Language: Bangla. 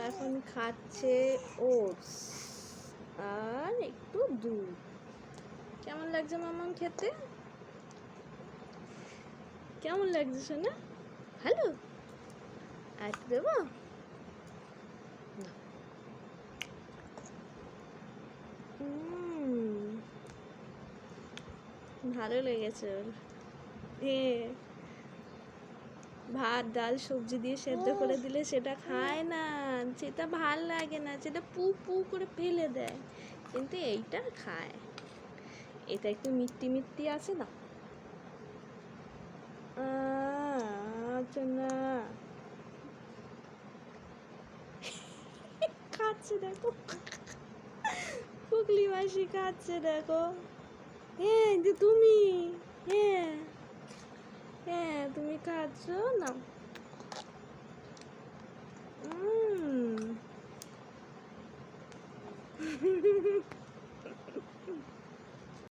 এখন খাচ্ছে ওটস আর একটু দুধ। কেমন লাগছে মামাম খেতে? কেমন লাগছে শোনা? ভালো? আর দেবো? ভালো লেগেছে ওর। ভাত ডাল সবজি দিয়ে সেদ্ধ করে দিলে সেটা খায় না, সেটা ভাল লাগে না, সেটা পু পু করে ফেলে দেয়, কিন্তু এইটা খায়। এটা একটু মিষ্টি মিষ্টি আছে না, আচ্ছা না খাচ্ছে দেখো, পুকলি মাসি খাচ্ছে দেখো। হ্যাঁ যে তুমি, হ্যাঁ হ্যাঁ তুমি খাচ্ছ না।